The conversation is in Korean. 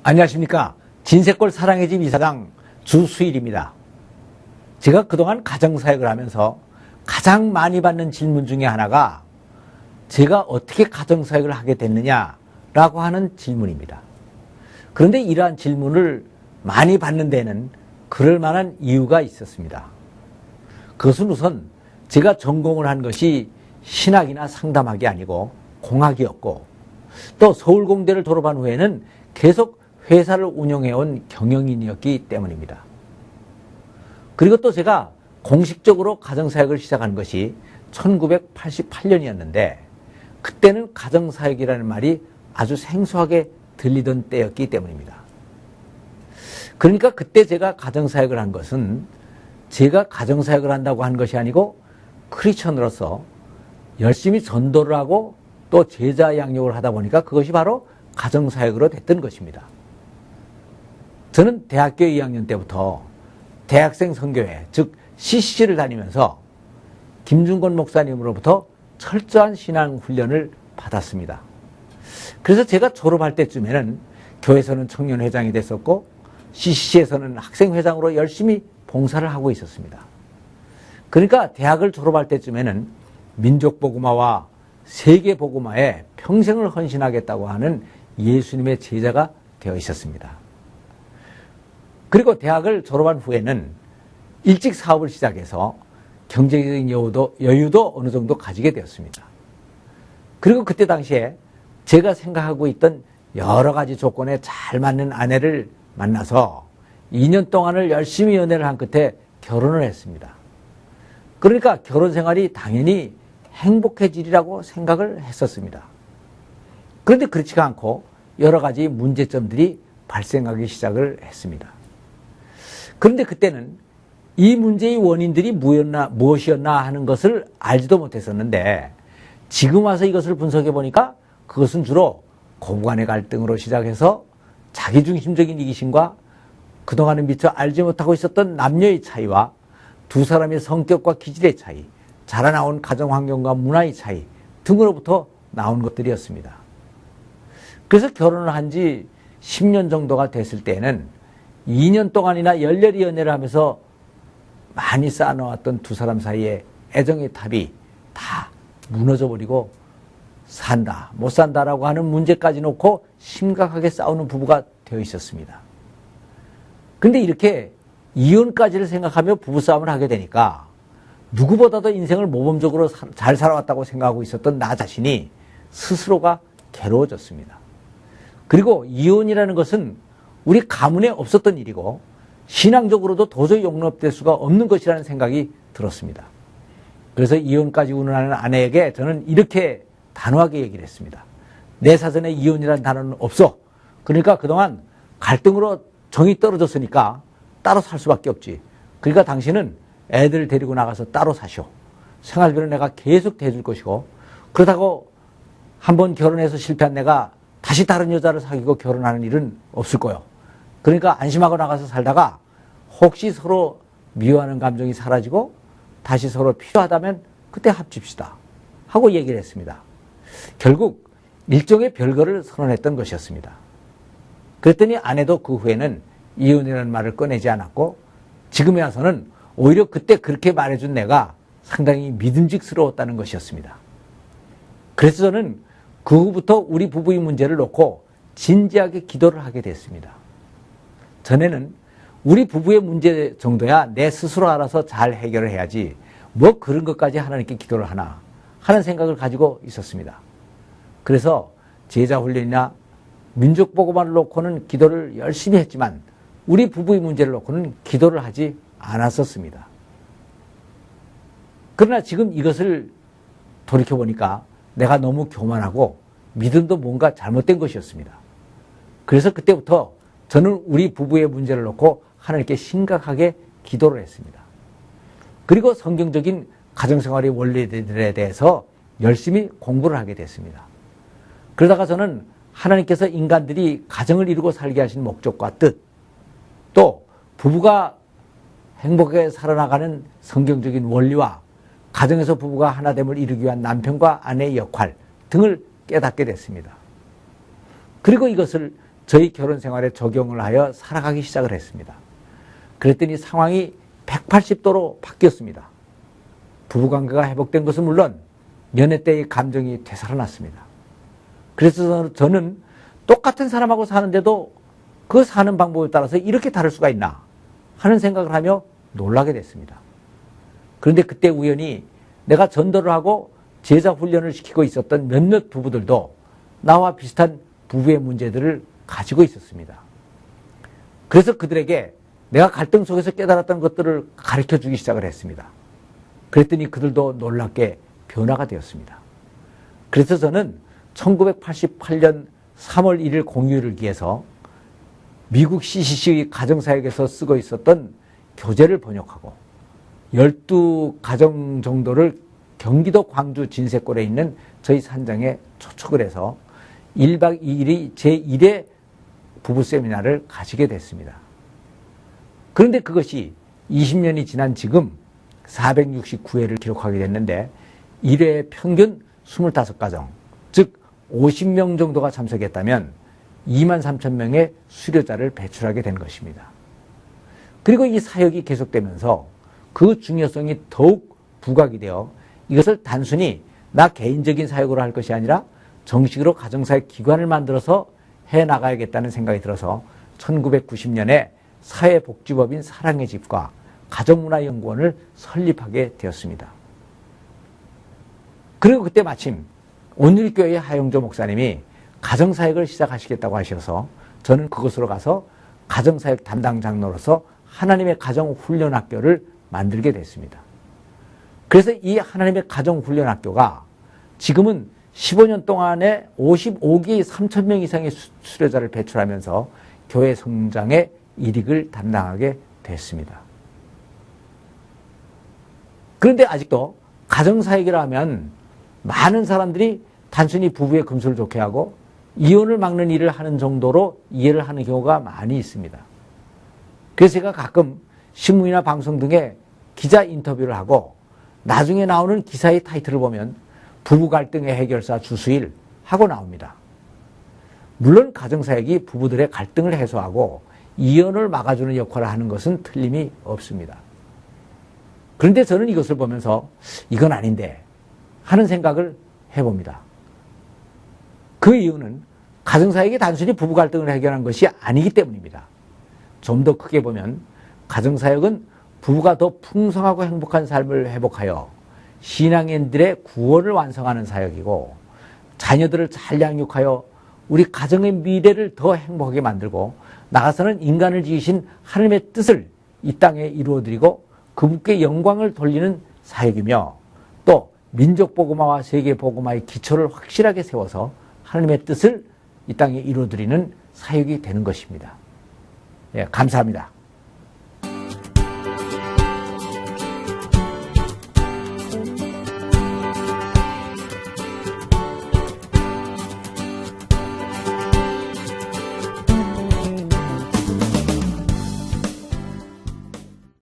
안녕하십니까. 진세골 사랑의 집 이사장 주수일입니다. 제가 그동안 가정사역을 하면서 가장 많이 받는 질문 중에 하나가 제가 어떻게 가정사역을 하게 됐느냐라고 하는 질문입니다. 그런데 이러한 질문을 많이 받는 데는 그럴 만한 이유가 있었습니다. 그것은 우선 제가 전공을 한 것이 신학이나 상담학이 아니고 공학이었고, 또 서울공대를 졸업한 후에는 계속 회사를 운영해온 경영인이었기 때문입니다. 그리고 또 제가 공식적으로 가정사역을 시작한 것이 1988년이었는데 그때는 가정사역이라는 말이 아주 생소하게 들리던 때였기 때문입니다. 그러니까 그때 제가 가정사역을 한 것은 제가 가정사역을 한다고 한 것이 아니고 크리스천으로서 열심히 전도를 하고 또 제자 양육을 하다 보니까 그것이 바로 가정사역으로 됐던 것입니다. 저는 대학교 2학년 때부터 대학생 선교회, 즉 CCC를 다니면서 김중건 목사님으로부터 철저한 신앙 훈련을 받았습니다. 그래서 제가 졸업할 때쯤에는 교회에서는 청년회장이 됐었고 CCC에서는 학생회장으로 열심히 봉사를 하고 있었습니다. 그러니까 대학을 졸업할 때쯤에는 민족복음화와 세계복음화에 평생을 헌신하겠다고 하는 예수님의 제자가 되어 있었습니다. 그리고 대학을 졸업한 후에는 일찍 사업을 시작해서 경제적인 여유도 어느 정도 가지게 되었습니다. 그리고 그때 당시에 제가 생각하고 있던 여러 가지 조건에 잘 맞는 아내를 만나서 2년 동안을 열심히 연애를 한 끝에 결혼을 했습니다. 그러니까 결혼 생활이 당연히 행복해지리라고 생각을 했었습니다. 그런데 그렇지가 않고 여러 가지 문제점들이 발생하기 시작을 했습니다. 그런데 그때는 이 문제의 원인들이 무엇이었나 하는 것을 알지도 못했었는데 지금 와서 이것을 분석해 보니까 그것은 주로 고부간의 갈등으로 시작해서 자기중심적인 이기심과 그동안은 미처 알지 못하고 있었던 남녀의 차이와 두 사람의 성격과 기질의 차이, 자라나온 가정환경과 문화의 차이 등으로부터 나온 것들이었습니다. 그래서 결혼을 한 지 10년 정도가 됐을 때에는 2년 동안이나 열렬히 연애를 하면서 많이 쌓아놓았던 두 사람 사이에 애정의 탑이 다 무너져버리고 산다, 못 산다라고 하는 문제까지 놓고 심각하게 싸우는 부부가 되어 있었습니다. 그런데 이렇게 이혼까지를 생각하며 부부싸움을 하게 되니까 누구보다도 인생을 모범적으로 잘 살아왔다고 생각하고 있었던 나 자신이 스스로가 괴로워졌습니다. 그리고 이혼이라는 것은 우리 가문에 없었던 일이고 신앙적으로도 도저히 용납될 수가 없는 것이라는 생각이 들었습니다. 그래서 이혼까지 운운하는 아내에게 저는 이렇게 단호하게 얘기를 했습니다. 내 사전에 이혼이라는 단어는 없어. 그러니까 그동안 갈등으로 정이 떨어졌으니까 따로 살 수밖에 없지. 그러니까 당신은 애들 데리고 나가서 따로 사셔. 생활비는 내가 계속 대줄 것이고, 그렇다고 한번 결혼해서 실패한 내가 다시 다른 여자를 사귀고 결혼하는 일은 없을 거요. 그러니까 안심하고 나가서 살다가 혹시 서로 미워하는 감정이 사라지고 다시 서로 필요하다면 그때 합칩시다 하고 얘기를 했습니다. 결국 일종의 별거를 선언했던 것이었습니다. 그랬더니 아내도 그 후에는 이혼이라는 말을 꺼내지 않았고 지금에 와서는 오히려 그때 그렇게 말해준 내가 상당히 믿음직스러웠다는 것이었습니다. 그래서 저는 그 후부터 우리 부부의 문제를 놓고 진지하게 기도를 하게 됐습니다. 전에는 우리 부부의 문제 정도야 내 스스로 알아서 잘 해결을 해야지 뭐 그런 것까지 하나님께 기도를 하나 하는 생각을 가지고 있었습니다. 그래서 제자훈련이나 민족복음화를 놓고는 기도를 열심히 했지만 우리 부부의 문제를 놓고는 기도를 하지 않았었습니다. 그러나 지금 이것을 돌이켜보니까 내가 너무 교만하고 믿음도 뭔가 잘못된 것이었습니다. 그래서 그때부터 저는 우리 부부의 문제를 놓고 하나님께 심각하게 기도를 했습니다. 그리고 성경적인 가정생활의 원리들에 대해서 열심히 공부를 하게 됐습니다. 그러다가 저는 하나님께서 인간들이 가정을 이루고 살게 하신 목적과 뜻, 또 부부가 행복하게 살아나가는 성경적인 원리와 가정에서 부부가 하나됨을 이루기 위한 남편과 아내의 역할 등을 깨닫게 됐습니다. 그리고 이것을 저희 결혼 생활에 적용을 하여 살아가기 시작을 했습니다. 그랬더니 상황이 180도로 바뀌었습니다. 부부관계가 회복된 것은 물론 연애 때의 감정이 되살아났습니다. 그래서 저는 똑같은 사람하고 사는데도 그 사는 방법에 따라서 이렇게 다를 수가 있나 하는 생각을 하며 놀라게 됐습니다. 그런데 그때 우연히 내가 전도를 하고 제자 훈련을 시키고 있었던 몇몇 부부들도 나와 비슷한 부부의 문제들을 가지고 있었습니다. 그래서 그들에게 내가 갈등 속에서 깨달았던 것들을 가르쳐 주기 시작을 했습니다. 그랬더니 그들도 놀랍게 변화가 되었습니다. 그래서 저는 1988년 3월 1일 공휴일을 기해서 미국 CCC 가정사역에서 쓰고 있었던 교재를 번역하고 12가정 정도를 경기도 광주 진세골에 있는 저희 산장에 초청을 해서 1박 2일이 제1회 부부 세미나를 가지게 됐습니다. 그런데 그것이 20년이 지난 지금 469회를 기록하게 됐는데 1회에 평균 25가정, 즉 50명 정도가 참석했다면 23,000명의 수료자를 배출하게 된 것입니다. 그리고 이 사역이 계속되면서 그 중요성이 더욱 부각이 되어 이것을 단순히 나 개인적인 사역으로 할 것이 아니라 정식으로 가정사역 기관을 만들어서 해나가야겠다는 생각이 들어서 1990년에 사회복지법인 사랑의 집과 가정문화연구원을 설립하게 되었습니다. 그리고 그때 마침 온누리교회의 하영조 목사님이 가정사역을 시작하시겠다고 하셔서 저는 그곳으로 가서 가정사역 담당 장로로서 하나님의 가정훈련학교를 만들게 됐습니다. 그래서 이 하나님의 가정훈련학교가 지금은 15년 동안에 55기 3,000명 이상의 수료자를 배출하면서 교회 성장의 일익을 담당하게 됐습니다. 그런데 아직도 가정사역이라 하면 많은 사람들이 단순히 부부의 금술을 좋게 하고 이혼을 막는 일을 하는 정도로 이해를 하는 경우가 많이 있습니다. 그래서 제가 가끔 신문이나 방송 등에 기자 인터뷰를 하고 나중에 나오는 기사의 타이틀을 보면 부부 갈등의 해결사 주수일 하고 나옵니다. 물론 가정사역이 부부들의 갈등을 해소하고 이혼을 막아주는 역할을 하는 것은 틀림이 없습니다. 그런데 저는 이것을 보면서 이건 아닌데 하는 생각을 해봅니다. 그 이유는 가정사역이 단순히 부부 갈등을 해결한 것이 아니기 때문입니다. 좀 더 크게 보면 가정사역은 부부가 더 풍성하고 행복한 삶을 회복하여 신앙인들의 구원을 완성하는 사역이고 자녀들을 잘 양육하여 우리 가정의 미래를 더 행복하게 만들고 나가서는 인간을 지으신 하나님의 뜻을 이 땅에 이루어드리고 그분께 영광을 돌리는 사역이며 또 민족복음화와 세계복음화의 기초를 확실하게 세워서 하나님의 뜻을 이 땅에 이루어드리는 사역이 되는 것입니다. 예, 감사합니다.